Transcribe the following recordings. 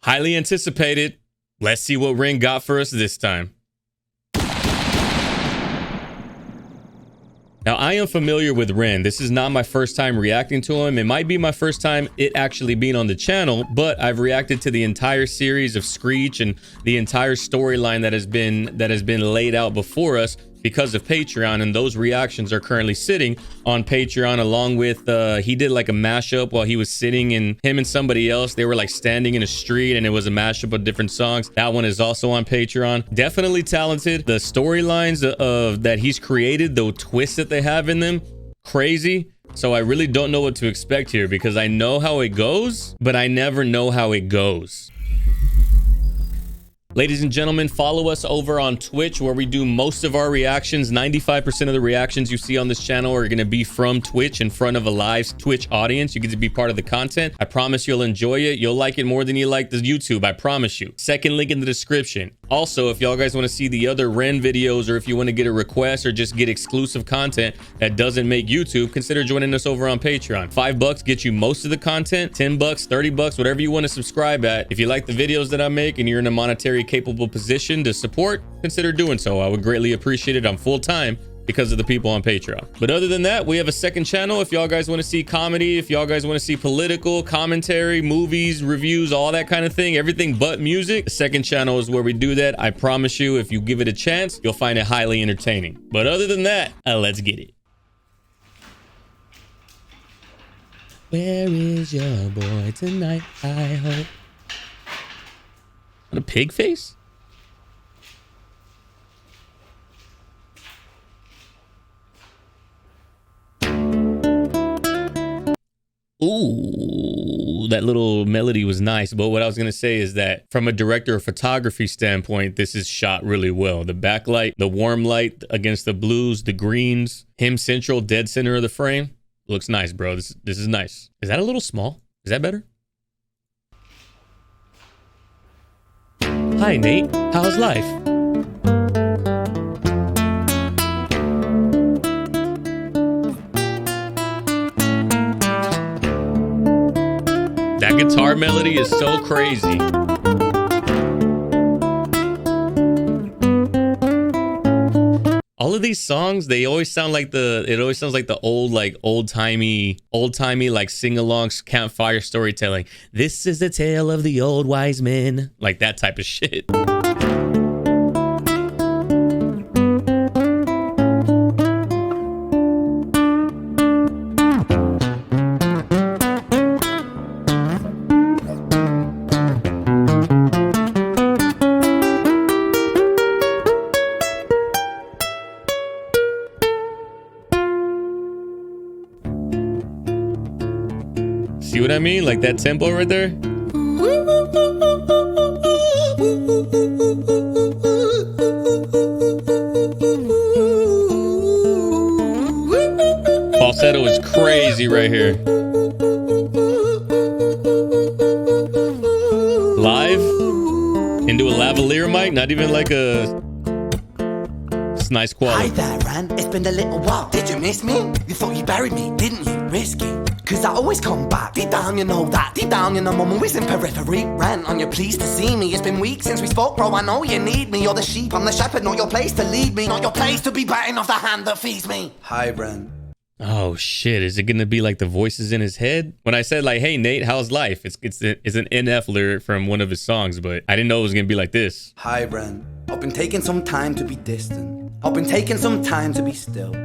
Highly anticipated. Let's see what Ren got for us this time. Now, I am familiar with Ren. This is not my first time reacting to him. It might be my first time it actually being on the channel, but I've reacted to the entire series of Screech and the entire storyline that has been laid out before us because of Patreon, and those reactions are currently sitting on Patreon, along with he did like a mashup while he was sitting, and him and somebody else, they were like standing in a street, and it was a mashup of different songs. That one is also on Patreon. Definitely talented. The storylines of that he's created, the twists that they have in them, crazy. So I really don't know what to expect here, because I know how it goes, but I never know how it goes. Ladies and gentlemen, follow us over on Twitch, where we do most of our reactions. 95% of the reactions you see on this channel are going to be from Twitch in front of a live Twitch audience. You get to be part of the content. I promise you'll enjoy it. You'll like it more than you like the YouTube. I promise you. Second link in the description. Also, if y'all guys want to see the other Ren videos, or if you want to get a request or just get exclusive content that doesn't make YouTube, consider joining us over on Patreon. $5 gets you most of the content. $10, $30, whatever you want to subscribe at. If you like the videos that I make and you're in a monetary capable position to support, consider doing so. I would greatly appreciate it. I'm full-time because of the people on Patreon. But other than that, we have a second channel. If y'all guys want to see comedy, if y'all guys want to see political commentary, movies, reviews, all that kind of thing, everything but music, the second channel is where we do that. I promise you, if you give it a chance, you'll find it highly entertaining. But other than that, let's get it. Where is your boy tonight, I hope? What, a pig face? Ooh, that little melody was nice. But what I was going to say is that from a director of photography standpoint, this is shot really well. The backlight, the warm light against the blues, the greens, him central, dead center of the frame. Looks nice, bro. This is nice. Is that a little small? Is that better? Hi, Nate. How's life? That guitar melody is so crazy. All of these songs, they always sound like it always sounds like the old timey like sing-along campfire storytelling. This is the tale of the old wise men, like that type of shit. See what I mean? Like that tempo right there. Falsetto is crazy right here. Live into a lavalier mic, not even like a... It's nice quality. Hi there, Ran. It's been a little while. Did you miss me? You thought you buried me, didn't you? Risky. Cause I always come back. Deep down you know that. Deep down you know I'm always in periphery. Ran, on you pleased to see me. It's been weeks since we spoke, bro. I know you need me. You're the sheep, I'm the shepherd. Not your place to lead me. Not your place to be biting off the hand that feeds me. Hi, Ran. Oh shit, is it gonna be like the voices in his head? When I said like, hey Nate, how's life? It's an NF lyric from one of his songs, but I didn't know it was gonna be like this. Hi, Ran. I've been taking some time to be distant. I've been taking some time to be still.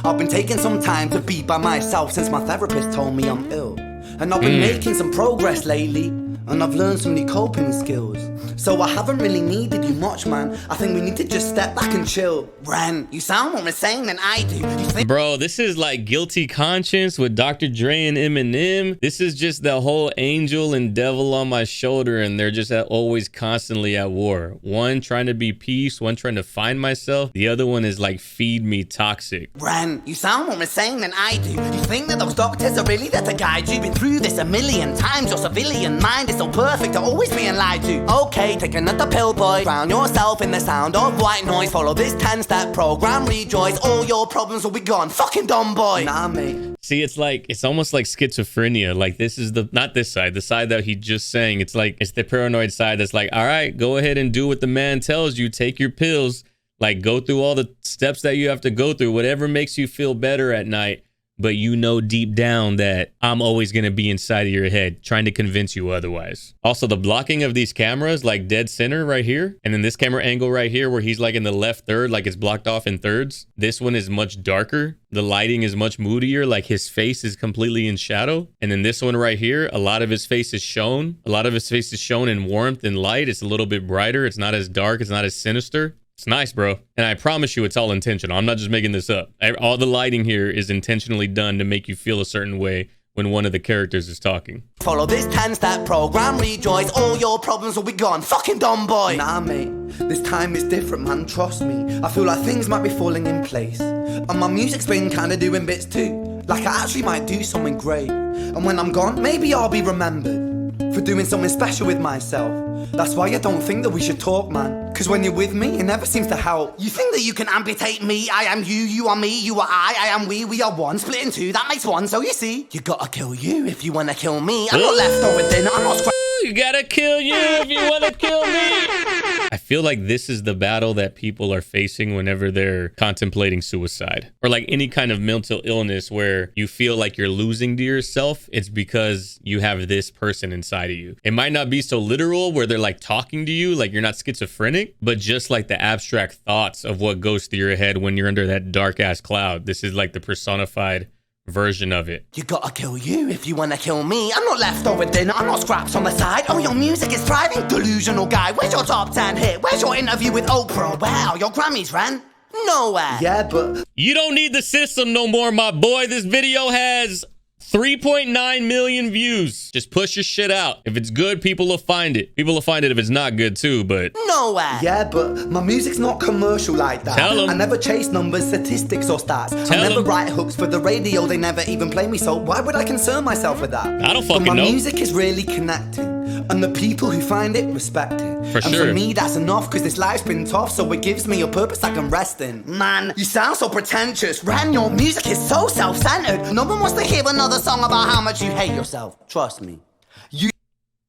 I've been taking some time to be by myself since my therapist told me I'm ill. And I've been making some progress lately, and I've learned some new coping skills. So I haven't really needed you much, man. I think we need to just step back and chill. Ren, you sound more insane than I do. You think— Bro, this is like Guilty Conscience with Dr. Dre and Eminem. This is just the whole angel and devil on my shoulder, and they're just always constantly at war. One trying to be peace, one trying to find myself. The other one is like, feed me toxic. Ren, you sound more insane than I do. You think that those doctors are really there to guide you? Been through this a million times. Your civilian mind is so perfect, you're always being lied to. Okay, take another pill, boy. Drown yourself in the sound of white noise. Follow this 10-step program, rejoice. All your problems will be gone. Fucking dumb boy. Nah, mate. See, it's almost like schizophrenia. Like this is not this side, the side that he just saying. It's like, it's the paranoid side that's like, all right, go ahead and do what the man tells you. Take your pills, like go through all the steps that you have to go through, whatever makes you feel better at night. But you know deep down that I'm always going to be inside of your head trying to convince you otherwise. Also, the blocking of these cameras, like dead center right here, and then this camera angle right here where he's like in the left third, like it's blocked off in thirds. This one is much darker. The lighting is much moodier, like his face is completely in shadow. And then this one right here, a lot of his face is shown. A lot of his face is shown in warmth and light. It's a little bit brighter. It's not as dark. It's not as sinister. It's nice, bro. And I promise you it's all intentional. I'm not just making this up. All the lighting here is intentionally done to make you feel a certain way when one of the characters is talking. Follow this 10-step program, rejoice, all your problems will be gone. Fucking dumb boy. Nah, mate, this time is different, man, trust me. I feel like things might be falling in place. And my music's been kinda doing bits too. Like I actually might do something great. And when I'm gone, maybe I'll be remembered for doing something special with myself. That's why I don't think that we should talk, man. Cause when you're with me, it never seems to help. You think that you can amputate me? I am you, you are me, you are I am we are one. Split in two, that makes one, so you see. You gotta kill you if you wanna kill me. I'm not left over dinner, I'm not you gotta kill you if you wanna kill me. I feel like this is the battle that people are facing whenever they're contemplating suicide. Or like any kind of mental illness where you feel like you're losing to yourself. It's because you have this person inside of you. It might not be so literal where they're like talking to you, like you're not schizophrenic, but just like the abstract thoughts of what goes through your head when you're under that dark ass cloud. This is like the personified version of it. You gotta kill you if you wanna kill me. I'm not left over dinner, I'm not scraps on the side. Oh, your music is thriving, delusional guy. Where's your top 10 hit? Where's your interview with Oprah? Wow, your Grammys ran nowhere. Yeah, but you don't need the system no more, my boy. This video has 3.9 million views. Just push your shit out. If it's good, people will find it. People will find it if it's not good too, but nowhere. Yeah, but my music's not commercial like that. Tell 'em. I never chase numbers, statistics, or stats. I never write hooks for the radio. They never even play me, so why would I concern myself with that? I don't fucking but my know. music is really connecting, and the people who find it respect it. For and sure. for me, that's enough, cause this life's been tough, so it gives me a purpose I can rest in. Man, you sound so pretentious. Ren, your music is so self-centered. No one wants to hear another song about how much you hate yourself. Trust me.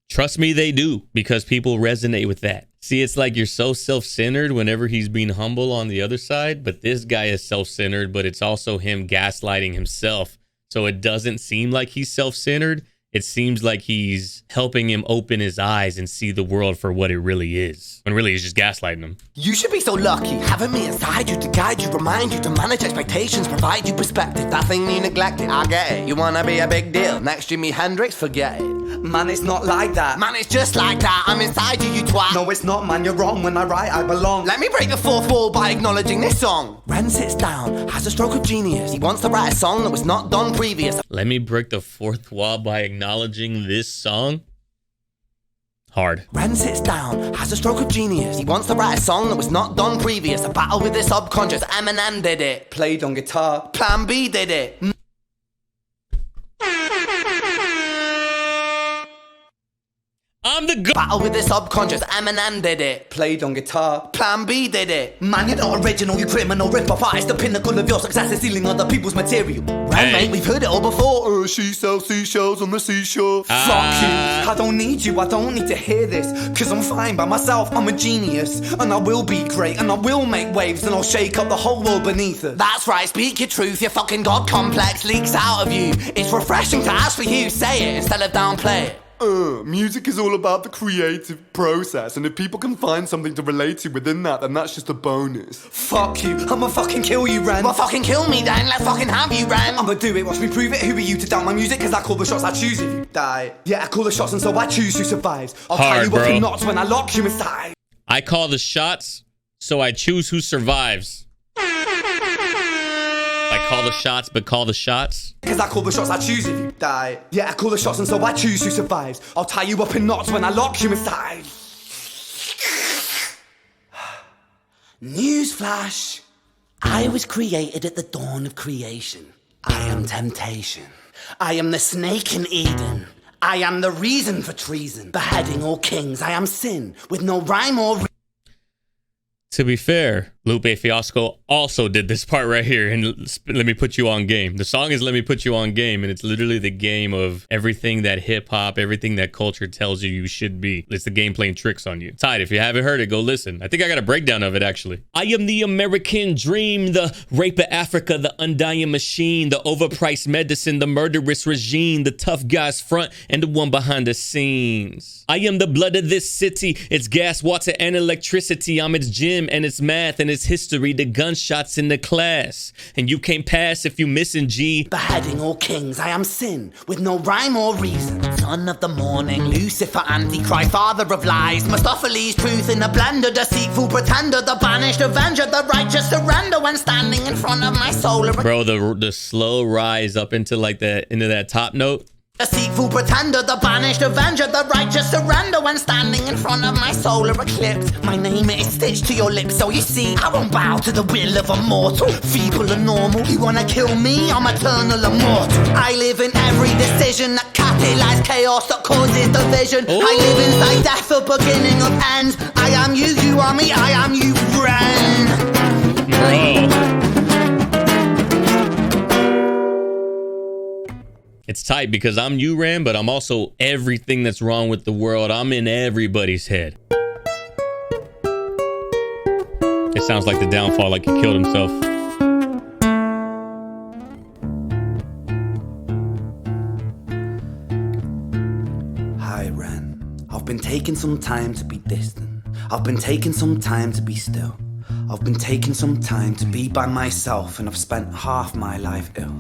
Trust me, they do, because people resonate with that. See, it's like you're so self-centered whenever he's being humble on the other side, but this guy is self-centered, but it's also him gaslighting himself. So it doesn't seem like he's self-centered. It seems like he's helping him open his eyes and see the world for what it really is, when really he's just gaslighting him. You should be so lucky, having me inside you to guide you, remind you, to manage expectations, provide you perspective. That thing you neglected, I get it. You wanna be a big deal, next Jimi Hendrix, forget it. Man, it's not like that. Man, it's just like that. I'm inside you, you twat. No, it's not, man, you're wrong. When I write, I belong. Let me break the fourth wall by acknowledging this song. Ren sits down, has a stroke of genius. He wants to write a song that was not done previous. Let me break the fourth wall by acknowledging this song. Hard. Ren sits down, has a stroke of genius. He wants to write a song that was not done previous. A battle with his subconscious. Eminem did it. Played on guitar. Plan B did it. I'm the battle with the subconscious. Eminem did it. Played on guitar. Plan B did it. Man, you're not original, you criminal rip-off artist. The pinnacle of your success is stealing other people's material. Right, mate, we've heard it all before. She sells seashells on the seashore. Fuck you. I don't need you, I don't need to hear this. Cause I'm fine by myself, I'm a genius. And I will be great, and I will make waves. And I'll shake up the whole world beneath it. That's right, speak your truth. Your fucking God complex leaks out of you. It's refreshing to ask for you. Say it instead of downplay it. Music is all about the creative process, and if people can find something to relate to within that, then that's just a bonus. Fuck you, I'ma fucking kill you, Ren. Well, fucking kill me then, let's fucking have you, Ren. I'ma do it, watch me prove it. Who are you to doubt my music? Cause I call the shots, I choose if you die. Yeah, I call the shots and so I choose who survives. I'll tie you up in knots when I lock you inside. I call the shots, so I choose who survives. I call the shots, but call the shots. Cause I call the shots, I choose if you die. Yeah, I call the shots and so I choose who survives. I'll tie you up in knots when I lock you inside. Newsflash. I was created at the dawn of creation. I am temptation. I am the snake in Eden. I am the reason for treason. Beheading all kings, I am sin. With no rhyme or To be fair, Lupe Fiasco also did this part right here, and Let Me Put You On Game. The song is Let Me Put You On Game, and it's literally the game of everything that hip-hop, everything that culture tells you you should be. It's the game playing tricks on you. Tight. If you haven't heard it, go listen. I think I got a breakdown of it, actually. I am the American dream, the rape of Africa, the undying machine, the overpriced medicine, the murderous regime, the tough guys front, and the one behind the scenes. I am the blood of this city. It's gas, water, and electricity. I'm its gym, and its math, and its history. The gunshots in the class. And you can't pass if you missing G. Beheading all kings, I am sin, with no rhyme or reason. Son of the morning, Lucifer, Antichrist, father of lies. Mephistophelies, truth in a blender, deceitful pretender, the banished avenger, the righteous surrender when standing in front of my soul. Bro, the slow rise up into like into that top note. Deceitful pretender, the banished avenger, the righteous surrender when standing in front of my solar eclipse. My name is stitched to your lips, so you see, I won't bow to the will of a mortal. Feeble and normal, you wanna kill me, I'm eternal immortal. I live in every decision that catalyzes chaos, that causes division. Ooh. I live inside death, the beginning of ends. I am you, you are me, I am you, friend. Bro. It's tight because I'm you, Ram, but I'm also everything that's wrong with the world. I'm in everybody's head. It sounds like the downfall, like he killed himself. Hi, Ren. I've been taking some time to be distant. I've been taking some time to be still. I've been taking some time to be by myself, and I've spent half my life ill.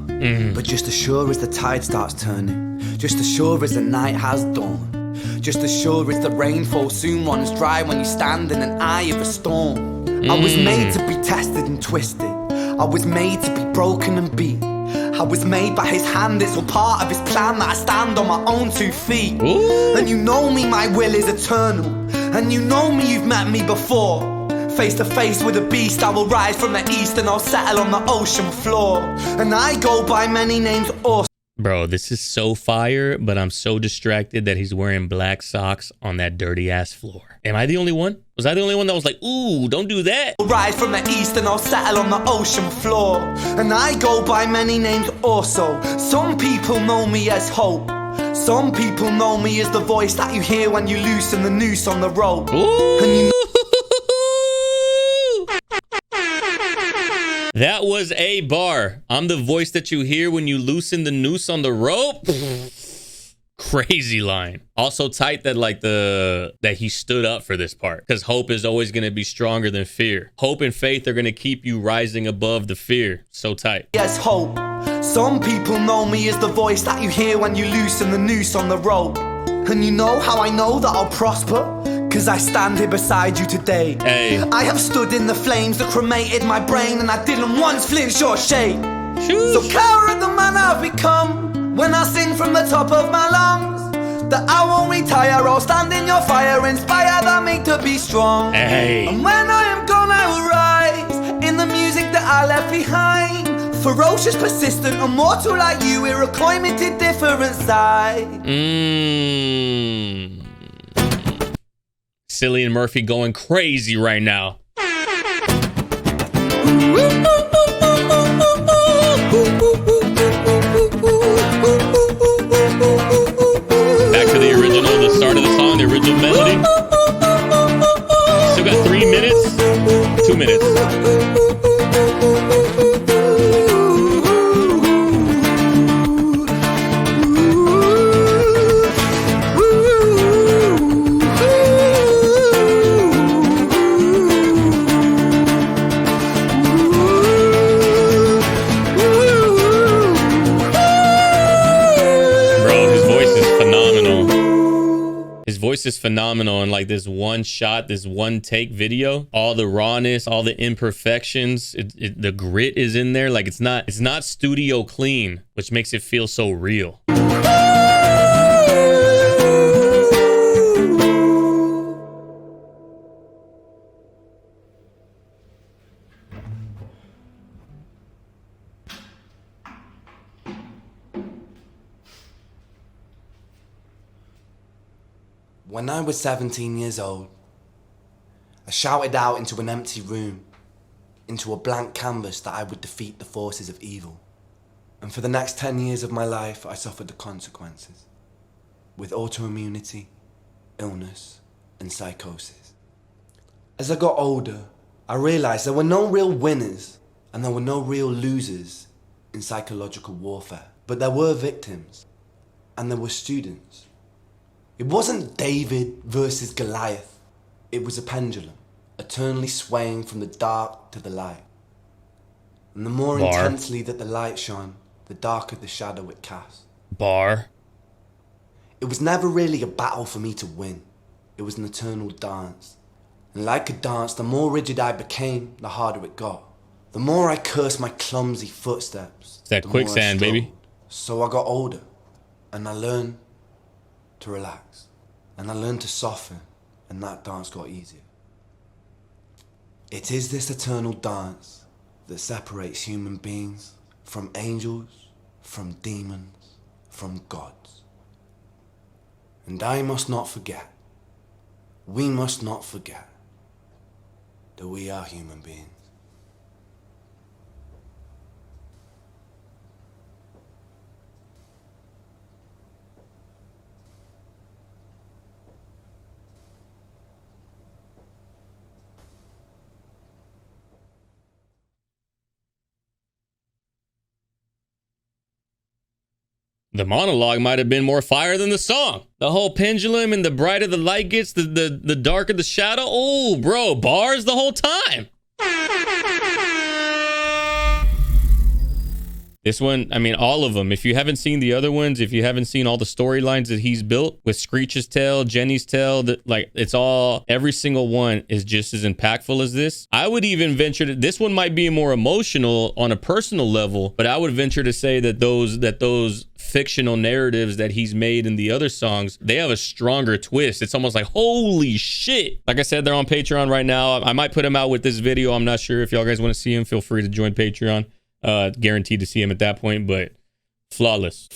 But just as sure as the tide starts turning, just as sure as the night has dawned, just as sure as the rainfall soon runs dry when you stand in an eye of a storm. I was made to be tested and twisted. I was made to be broken and beat. I was made by his hand, it's all part of his plan that I stand on my own 2 feet. Ooh. And you know me, my will is eternal. And you know me, you've met me before. Face to face with a beast, I will rise from the east and I'll settle on the ocean floor. And I go by many names also. Bro, this is so fire, but I'm so distracted that he's wearing black socks on that dirty ass floor. Am I the only one? Was I the only one that was like, ooh, don't do that? I'll rise from the east and I'll settle on the ocean floor. And I go by many names also. Some people know me as hope. Some people know me as the voice that you hear when you loosen the noose on the rope. Ooh. And you know that was a bar. I'm the voice that you hear when you loosen the noose on the rope. Crazy line. Also tight that like that he stood up for this part, because hope is always going to be stronger than fear. Hope and faith are going to keep you rising above the fear. So tight. yes, hope. Some people know me as the voice that you hear when you loosen the noose on the rope. And you know how I know that I'll prosper? Cause I stand here beside you today. Hey. I have stood in the flames that cremated my brain, and I didn't once flinch or shake. So cower at the man I've become when I sing from the top of my lungs that I won't retire, I'll stand in your fire, inspired and made to be strong. Hey. And when I am gone I will rise in the music that I left behind. Ferocious, persistent, immortal like you, we're acclaiming to different sides. Cillian Murphy going crazy right now. Back to the original, the start of the song, the original melody. Still got 3 minutes, 2 minutes. Voice is phenomenal, and like this one shot, this one take video, all the rawness, all the imperfections, the grit is in there. Like it's not studio clean, which makes it feel so real. When I was 17 years old, I shouted out into an empty room. into a blank canvas that I would defeat the forces of evil. And for the next 10 years of my life, I suffered the consequences, with autoimmunity, illness, and psychosis. As I got older, I realized there were no real winners and there were no real losers in psychological warfare. But there were victims, and there were students. It wasn't David versus Goliath. It was a pendulum, eternally swaying from the dark to the light. And the more intensely that the light shone, the darker the shadow it cast. Bar. It was never really a battle for me to win. It was an eternal dance. And like a dance, the more rigid I became, the harder it got. The more I cursed my clumsy footsteps. It's that the more I quicksand, baby. struggled. So I got older, and I learned to relax. And I learned to soften, and that dance got easier. It is this eternal dance that separates human beings from angels, from demons, from gods. And I must not forget, we must not forget, that we are human beings. The monologue might have been more fire than the song. The whole pendulum, and the brighter the light gets, the darker the shadow. Oh, bro, bars the whole time. This one, I mean, all of them. If you haven't seen the other ones, if you haven't seen all the storylines that he's built with Screech's Tale, Jenny's Tale, like it's all, every single one is just as impactful as this. I would even venture to, this one might be more emotional on a personal level, but I would venture to say that those fictional narratives that he's made in the other songs, they have a stronger twist. It's almost like, holy shit. Like I said, they're on Patreon right now. I might put them out with this video. I'm not sure. If y'all guys want to see them, feel free to join Patreon. Guaranteed to see him at that point, but flawless,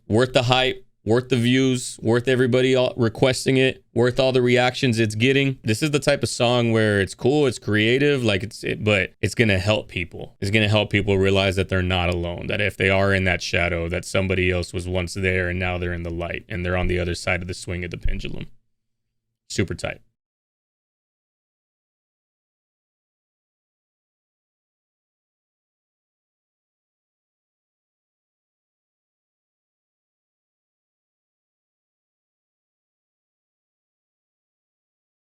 worth the hype, worth the views, worth everybody requesting it, worth all the reactions it's getting. This is the type of song where it's cool, it's creative, like but it's gonna help people. It's gonna help people realize that they're not alone, that if they are in that shadow, that somebody else was once there and now they're in the light and they're on the other side of the swing of the pendulum. Super tight.